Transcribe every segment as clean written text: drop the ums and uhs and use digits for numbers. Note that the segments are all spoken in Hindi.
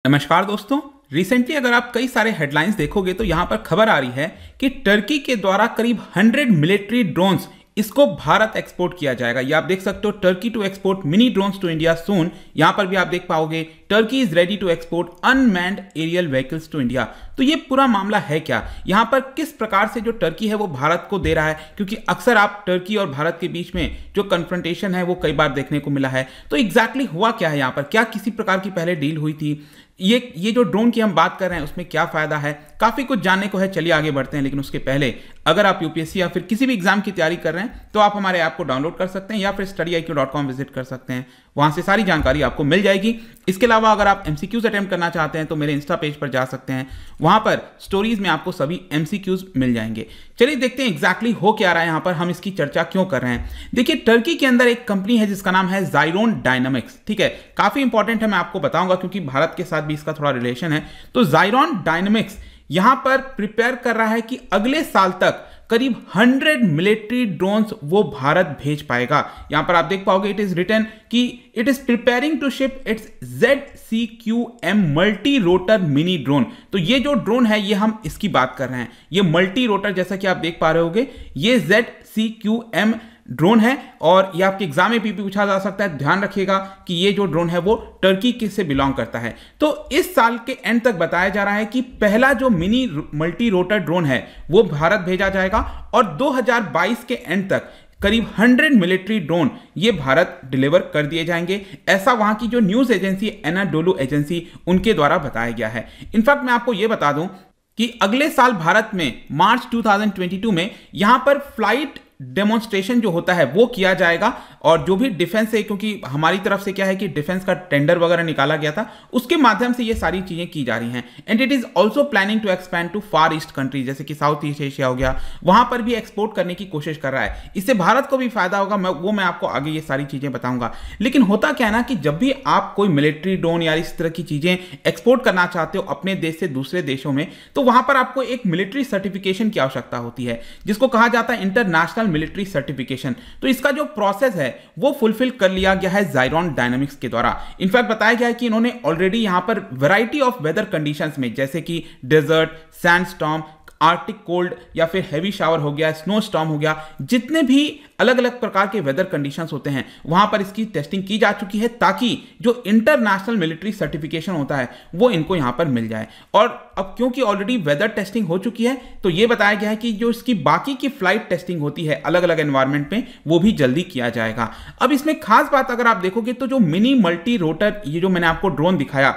नमस्कार दोस्तों। रिसेंटली अगर आप कई सारे हेडलाइंस देखोगे तो यहां पर खबर आ रही है कि टर्की के द्वारा करीब 100 मिलिट्री ड्रोन्स इसको भारत एक्सपोर्ट किया जाएगा। ये आप देख सकते हो, Turkey to export mini drones to India soon. यहां पर भी आप देख पाओगे Turkey is ready to export unmanned aerial vehicles to India. तो ये पूरा मामला है क्या, यहां पर किस प्रकार से जो टर्की है वो भारत को दे रहा है, क्योंकि अक्सर आप टर्की और भारत के बीच में जो कन्फ्रंटेशन है वो कई बार देखने को मिला है। तो एग्जैक्टली हुआ क्या है यहां पर, क्या किसी प्रकार की पहले डील हुई थी, ये जो ड्रोन की हम बात कर रहे हैं उसमें क्या फायदा है, काफी कुछ जानने को है। चलिए आगे बढ़ते हैं, लेकिन उसके पहले अगर आप यूपीएससी या फिर किसी भी एग्जाम की तैयारी कर रहे हैं तो आप हमारे ऐप को डाउनलोड कर सकते हैं या फिर studyIQ.com विजिट कर सकते हैं, वहां से सारी जानकारी आपको मिल जाएगी। इसके अलावा अगर आप एमसीक्यूज अटेम्प्ट करना चाहते हैं तो मेरे इंस्टा पेज पर जा सकते हैं, वहां पर स्टोरीज में आपको सभी एमसीक्यूज मिल जाएंगे। चलिए देखते हैं एग्जैक्टली हो क्या रहा है यहां पर, हम इसकी चर्चा क्यों कर रहे हैं। देखिए, टर्की के अंदर एक कंपनी है जिसका नाम है ज़ायरोन डायनामिक्स। ठीक है, काफी इंपॉर्टेंट है, मैं आपको बताऊंगा क्योंकि भारत के साथ भी इसका थोड़ा रिलेशन है। तो ज़ायरोन डायनामिक्स यहां पर प्रिपेयर कर रहा है कि अगले साल तक करीब 100 मिलिट्री ड्रोन्स वो भारत भेज पाएगा। यहां पर आप देख पाओगे इट इज रिटन कि it is preparing to ship its ZCQM multi rotor mini drone. तो ये जो ड्रोन है ये हम इसकी बात कर रहे हैं, ये मल्टी रोटर, जैसा कि आप देख पा रहे होगे, ये ZCQM ड्रोन है और ये आपके एग्जाम में भी पूछा जा सकता है। ध्यान रखिएगा कि ये जो ड्रोन है वो टर्की से बिलोंग करता है। तो इस साल के एंड तक बताया जा रहा है कि पहला जो मिनी मल्टी रोटर ड्रोन है वो भारत भेजा जाएगा और 2022 के एंड तक करीब 100 मिलिट्री ड्रोन ये भारत डिलीवर कर दिए जाएंगे। ऐसा वहां की जो न्यूज एजेंसी एनाडोलू एजेंसी उनके द्वारा बताया गया है। इनफैक्ट मैं आपको यह बता दूं कि अगले साल भारत में मार्च 2022 में यहां पर फ्लाइट डेमोन्स्ट्रेशन जो होता है वो किया जाएगा और जो भी डिफेंस है, क्योंकि हमारी तरफ से क्या है कि डिफेंस का टेंडर वगैरह निकाला गया था, उसके माध्यम से ये सारी चीजें की जा रही हैं। And it is also planning to expand to Far East country, जैसे कि साउथ ईस्ट एशिया हो गया, वहां पर भी एक्सपोर्ट करने की कोशिश कर रहा है। इससे भारत को भी फायदा होगा, मैं आपको आगे ये सारी चीजें बताऊंगा। लेकिन होता क्या है ना कि जब भी आप कोई मिलिट्री ड्रोन या इस तरह की चीजें एक्सपोर्ट करना चाहते हो अपने देश से दूसरे देशों में, तो वहां पर आपको एक मिलिट्री सर्टिफिकेशन की आवश्यकता होती है, जिसको कहा जाता है इंटरनेशनल मिलिट्री सर्टिफिकेशन। तो इसका जो प्रोसेस है वो फुलफिल कर लिया गया है ज़ायरोन डायनामिक्स के द्वारा। इनफैक्ट बताया गया है कि इन्होंने ऑलरेडी यहां पर वैरायटी ऑफ वेदर कंडीशंस में, जैसे कि डेजर्ट, सैंडस्टॉर्म, आर्टिक कोल्ड या फिर हैवी शावर हो गया, स्नो स्टॉर्म हो गया, जितने भी अलग अलग प्रकार के वेदर कंडीशंस होते हैं वहां पर इसकी टेस्टिंग की जा चुकी है, ताकि जो इंटरनेशनल मिलिट्री सर्टिफिकेशन होता है वो इनको यहां पर मिल जाए। और अब क्योंकि ऑलरेडी वेदर टेस्टिंग हो चुकी है तो यह बताया गया है कि जो इसकी बाकी की फ्लाइट टेस्टिंग होती है अलग अलग एनवायरमेंट में, वो भी जल्दी किया जाएगा। अब इसमें खास बात अगर आप देखोगे तो जो मिनी मल्टी रोटर, ये जो मैंने आपको ड्रोन दिखाया,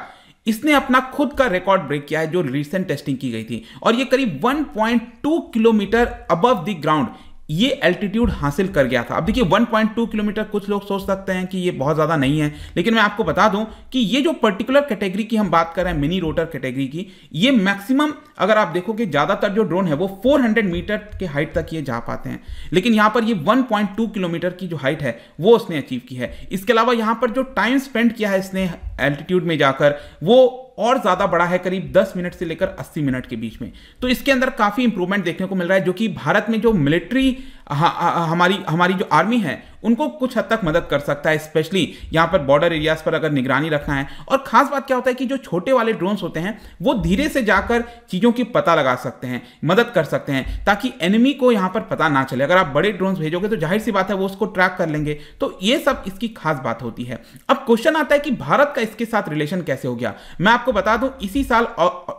इसने अपना खुद का रिकॉर्ड ब्रेक किया है जो रिसेंट टेस्टिंग की गई थी, और ये करीब 1.2 किलोमीटर अबव द ग्राउंड ये एल्टीट्यूड हासिल कर गया था। अब देखिए 1.2 किलोमीटर, कुछ लोग सोच सकते हैं कि ये बहुत ज्यादा नहीं है, लेकिन मैं आपको बता दूं कि ये जो पर्टिकुलर कैटेगरी की हम बात कर रहे हैं, मिनी रोटर कैटेगरी की, ये मैक्सिमम अगर आप देखोगे ज्यादातर जो ड्रोन है वो 400 मीटर के हाइट तक ये जा पाते हैं, लेकिन यहां पर ये 1.2 किलोमीटर की जो हाइट है वो उसने अचीव की है। इसके अलावा यहां पर जो टाइम स्पेंड किया है इसने एल्टीट्यूड में जाकर, वो और ज्यादा बड़ा है, करीब 10 मिनट से लेकर 80 मिनट के बीच में। तो इसके अंदर काफी इंप्रूवमेंट देखने को मिल रहा है, जो कि भारत में जो मिलिट्री हमारी जो आर्मी है उनको कुछ हद तक मदद कर सकता है, स्पेशली यहां पर बॉर्डर एरियाज पर अगर निगरानी रखना है। और खास बात क्या होता है कि जो छोटे वाले ड्रोन्स होते हैं वो धीरे से जाकर चीजों की पता लगा सकते हैं, मदद कर सकते हैं, ताकि एनिमी को यहां पर पता ना चले। अगर आप बड़े ड्रोन्स भेजोगे तो जाहिर सी बात है वो उसको ट्रैक कर लेंगे। तो ये सब इसकी खास बात होती है। अब क्वेश्चन आता है कि भारत का इसके साथ रिलेशन कैसे हो गया। मैं आपको बता दूं, इसी साल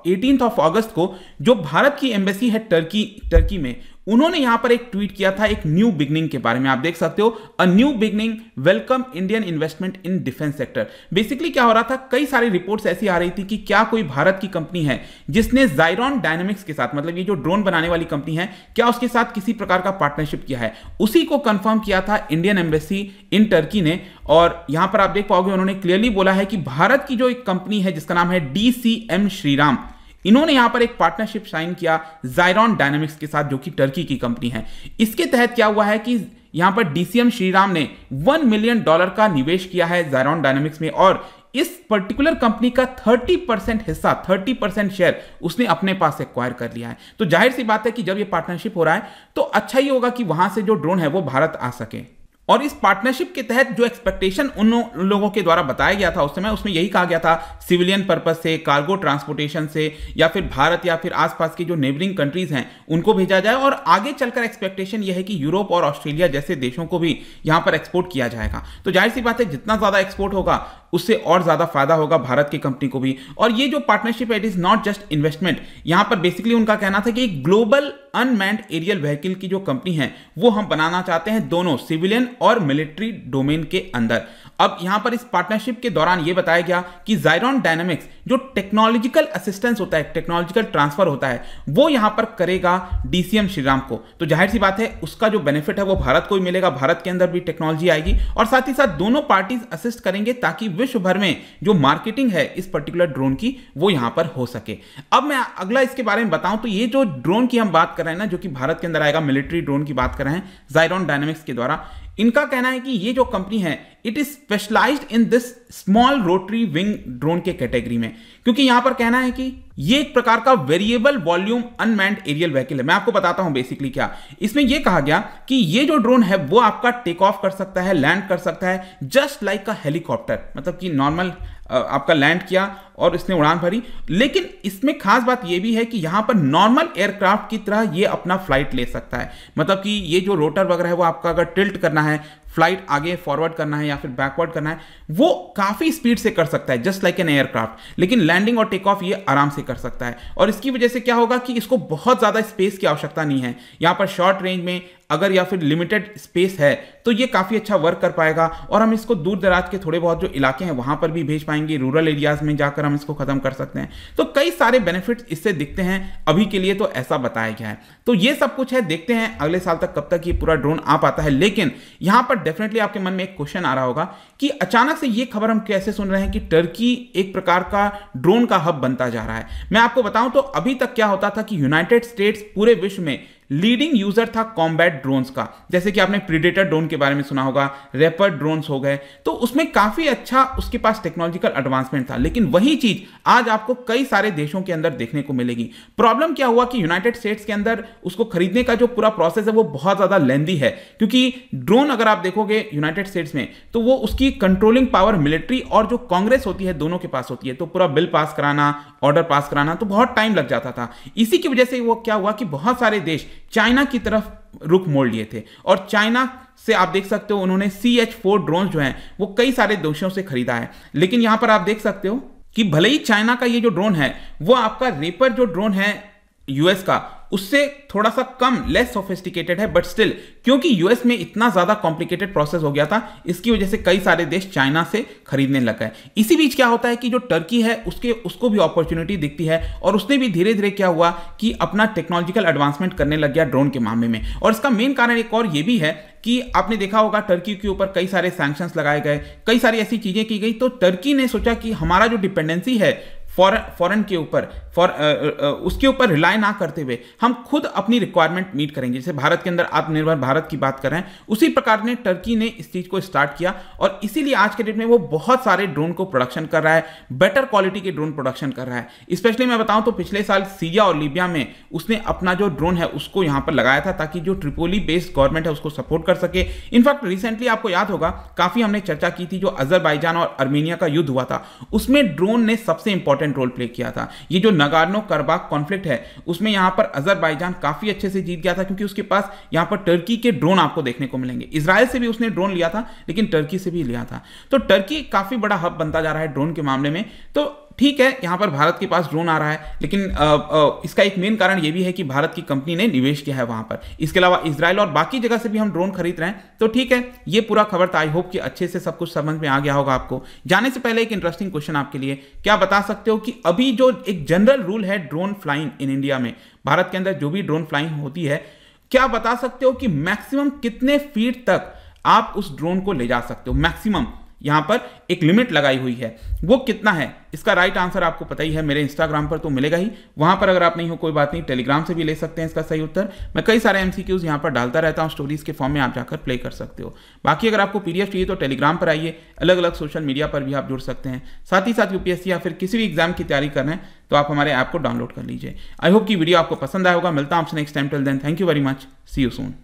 18 अगस्त को जो भारत की एम्बेसी है टर्की में, उन्होंने यहां पर एक ट्वीट किया था एक न्यू बिगनिंग के बारे में। आप देख सकते हो, a new beginning welcome Indian investment in defence sector. Basically क्या हो रहा था, कई सारी रिपोर्ट्स ऐसी आ रही थी कि क्या कोई भारत की कंपनी है जिसने ज़ायरोन डायनामिक्स के साथ, मतलब ये जो ड्रोन बनाने वाली कंपनी है, क्या उसके साथ किसी प्रकार का पार्टनरशिप किया है। उसी को कंफर्म किया था इंडियन एम्बेसी इन टर्की ने, और यहां पर आप देख पाओगे उन्होंने क्लियरली बोला है कि भारत की जो एक कंपनी है जिसका नाम है DCM श्रीराम, इन्होंने यहां पर एक पार्टनरशिप साइन किया ज़ायरोन डायनामिक्स के साथ, जो कि टर्की की कंपनी है। इसके तहत क्या हुआ है कि यहां पर DCM श्रीराम ने $1 मिलियन का निवेश किया है ज़ायरोन डायनामिक्स में, और इस पर्टिकुलर कंपनी का 30% हिस्सा, 30% शेयर उसने अपने पास एक्वायर कर लिया है। तो जाहिर सी बात है कि जब ये पार्टनरशिप हो रहा है तो अच्छा ही होगा कि वहां से जो ड्रोन है वो भारत आ सके। और इस पार्टनरशिप के तहत जो एक्सपेक्टेशन उन लोगों के द्वारा बताया गया था उस समय, उसमें यही कहा गया था सिविलियन पर्पस से, कार्गो ट्रांसपोर्टेशन से, या फिर भारत या फिर आसपास की जो नेबरिंग कंट्रीज हैं उनको भेजा जाए, और आगे चलकर एक्सपेक्टेशन यह है कि यूरोप और ऑस्ट्रेलिया जैसे देशों को भी यहां पर एक्सपोर्ट किया जाएगा। तो जाहिर सी बात है जितना ज्यादा एक्सपोर्ट होगा उससे और ज्यादा फायदा होगा भारत की कंपनी को भी। और ये जो पार्टनरशिप है, it is not just investment, यहां पर बेसिकली उनका कहना था कि ग्लोबल अनमैन्ड एरियल व्हीकल की जो कंपनी है वो हम बनाना चाहते हैं दोनों सिविलियन और मिलिट्री डोमेन के अंदर। अब यहां पर इस पार्टनरशिप के दौरान यह बताया गया कि ज़ायरॉन डायनामिक्स जो टेक्नोलॉजिकल असिस्टेंस होता है, टेक्नोलॉजिकल ट्रांसफर होता है, वो यहां पर करेगा डीसीएम श्रीराम को। तो जाहिर सी बात है उसका जो बेनिफिट है वो भारत को ही मिलेगा, भारत के अंदर भी टेक्नोलॉजी आएगी, और साथ ही साथ दोनों पार्टीज असिस्ट करेंगे ताकि विश्व भर में जो मार्केटिंग है इस पर्टिकुलर ड्रोन की वो यहां पर हो सके। अब मैं अगला इसके बारे में बताऊं तो ये जो ड्रोन की हम बात कर रहे हैं ना, जो कि भारत के अंदर आएगा, मिलिट्री ड्रोन की बात कर रहे हैं ज़ायरॉन डायनामिक्स के द्वारा, इनका कहना है कि ये जो कंपनी है it is specialized in this small rotary wing drone के कैटेगरी में, क्योंकि यहां पर कहना है कि ये एक प्रकार का variable volume unmanned aerial vehicle है। मैं आपको बताता हूं बेसिकली क्या इसमें यह कहा गया कि ये जो ड्रोन है वो आपका टेक ऑफ कर सकता है, लैंड कर सकता है, जस्ट लाइक अ हेलीकॉप्टर, मतलब कि नॉर्मल आपका लैंड किया और इसने उड़ान भरी। लेकिन इसमें खास बात यह भी है कि यहां पर नॉर्मल एयरक्राफ्ट की तरह ये अपना फ्लाइट ले सकता है, मतलब कि ये जो रोटर वगैरह है वो आपका अगर टिल्ट करना है, फ्लाइट आगे फॉरवर्ड करना है या फिर बैकवर्ड करना है, वो काफी स्पीड से कर सकता है जस्ट लाइक एन एयरक्राफ्ट। लेकिन लैंडिंग और टेक ऑफ ये आराम से कर सकता है, और इसकी वजह से क्या होगा कि इसको बहुत ज्यादा स्पेस की आवश्यकता नहीं है। यहां पर शॉर्ट रेंज में अगर या फिर लिमिटेड स्पेस है तो ये काफी अच्छा वर्क कर पाएगा, और हम इसको दूर दराज के थोड़े बहुत जो इलाके हैं वहां पर भी भेज पाएंगे, रूरल एरियाज में जाकर हम इसको खत्म कर सकते हैं। तो कई सारे बेनिफिट्स इससे दिखते हैं, अभी के लिए तो ऐसा बताया गया है। तो ये सब कुछ है, देखते हैं अगले साल तक कब तक ये पूरा ड्रोन आ पाता है। लेकिन यहां पर डेफिनेटली आपके मन में एक क्वेश्चन आ रहा होगा कि अचानक से ये खबर हम कैसे सुन रहे हैं कि टर्की एक प्रकार का ड्रोन का हब बनता जा रहा है। मैं आपको बताऊं तो अभी तक क्या होता था कि यूनाइटेड स्टेट्स पूरे विश्व में लीडिंग यूजर था कॉम्बैट ड्रोन्स का, जैसे कि आपने प्रीडेटर ड्रोन के बारे में सुना होगा, रैपर ड्रोन्स हो गए, तो उसमें काफी अच्छा उसके पास टेक्नोलॉजिकल एडवांसमेंट था। लेकिन वही चीज आज आपको कई सारे देशों के अंदर देखने को मिलेगी। प्रॉब्लम क्या हुआ कि यूनाइटेड स्टेट्स के अंदर उसको खरीदने का जो पूरा प्रोसेस है वो बहुत ज्यादा लेंदी है, क्योंकि ड्रोन अगर आप देखोगे यूनाइटेड स्टेट्स में तो वो उसकी कंट्रोलिंग पावर मिलिट्री और जो कांग्रेस होती है दोनों के पास होती है, तो पूरा बिल पास कराना, ऑर्डर पास कराना, तो बहुत टाइम लग जाता था। इसी की वजह से वो क्या हुआ कि बहुत सारे देश चाइना की तरफ रुख मोड़ लिए थे, और चाइना से आप देख सकते हो उन्होंने CH-4 ड्रोन जो हैं वो कई सारे देशों से खरीदा है। लेकिन यहां पर आप देख सकते हो कि भले ही चाइना का ये जो ड्रोन है वो आपका रेपर जो ड्रोन है यूएस का उससे थोड़ा सा कम, लेस सोफिस्टिकेटेड है, बट स्टिल क्योंकि यूएस में इतना ज्यादा कॉम्प्लिकेटेड प्रोसेस हो गया था, इसकी वजह से कई सारे देश चाइना से खरीदने लग गए। इसी बीच क्या होता है कि जो टर्की है उसको भी अपॉर्चुनिटी दिखती है, और उसने भी धीरे धीरे क्या हुआ कि अपना टेक्नोलॉजिकल एडवांसमेंट करने लग गया ड्रोन के मामले में। और इसका मेन कारण एक और ये भी है कि आपने देखा होगा टर्की के ऊपर कई सारे सैंक्शंस लगाए गए, कई सारी ऐसी चीजें की गई, तो टर्की ने सोचा कि हमारा जो डिपेंडेंसी है फॉरेन के ऊपर उसके ऊपर रिलाय ना करते हुए हम खुद अपनी रिक्वायरमेंट मीट करेंगे। जैसे भारत के अंदर आत्मनिर्भर भारत की बात कर रहे हैं, उसी प्रकार ने टर्की ने इस चीज को स्टार्ट किया, और इसीलिए आज के डेट में वो बहुत सारे ड्रोन को प्रोडक्शन कर रहा है, बेटर क्वालिटी के ड्रोन प्रोडक्शन कर रहा है। स्पेशली मैं बताऊं तो पिछले साल सीरिया और लीबिया में उसने अपना जो ड्रोन है उसको यहां पर लगाया था, ताकि जो ट्रिपोली बेस्ड गवर्नमेंट है उसको सपोर्ट कर सके। इनफैक्ट रिसेंटली आपको याद होगा काफी हमने चर्चा की थी, जो अजरबैजान और आर्मेनिया का युद्ध हुआ था उसमें ड्रोन ने सबसे इंपॉर्टेंट रोल प्ले किया था। ये जो नगार्नो कराबाख कॉन्फ्लिक्ट है उसमें यहां पर अजरबैजान काफी अच्छे से जीत गया था, क्योंकि उसके पास यहां पर टर्की के ड्रोन आपको देखने को मिलेंगे। इजराइल से भी उसने ड्रोन लिया था, लेकिन टर्की से भी लिया था। तो टर्की काफी बड़ा हब बनता जा रहा है ड्रोन के मामले में। तो ठीक है, यहां पर भारत के पास ड्रोन आ रहा है, लेकिन इसका एक मेन कारण यह भी है कि भारत की कंपनी ने निवेश किया है वहां पर। इसके अलावा इजराइल और बाकी जगह से भी हम ड्रोन खरीद रहे हैं। तो ठीक है, ये पूरा खबर था, आई होप कि अच्छे से सब कुछ समझ में आ गया होगा आपको। जाने से पहले एक इंटरेस्टिंग क्वेश्चन आपके लिए, क्या बता सकते हो कि अभी जो एक जनरल रूल है ड्रोन फ्लाइंग इन इंडिया में, भारत के अंदर जो भी ड्रोन फ्लाइंग होती है, क्या बता सकते हो कि मैक्सिमम कितने फीट तक आप उस ड्रोन को ले जा सकते हो? मैक्सिमम यहां पर एक लिमिट लगाई हुई है, वो कितना है? इसका राइट आंसर आपको पता ही है, मेरे इंस्टाग्राम पर तो मिलेगा ही, वहां पर अगर आप नहीं हो कोई बात नहीं, टेलीग्राम से भी ले सकते हैं इसका सही उत्तर। मैं कई सारे MCQs यहां पर डालता रहता हूं, स्टोरीज के फॉर्म में आप जाकर प्ले कर सकते हो। बाकी अगर आपको PDF चाहिए तो टेलीग्राम पर आइए, अलग अलग सोशल मीडिया पर भी आप जुड़ सकते हैं। साथ ही साथ UPSC या फिर किसी भी एग्जाम की तैयारी कर रहे हैं तो आप हमारे ऐप को डाउनलोड कर लीजिए। आई होप कि वीडियो आपको पसंद आया होगा। मिलता हूं आपसे next time, till then thank you very much, see you soon.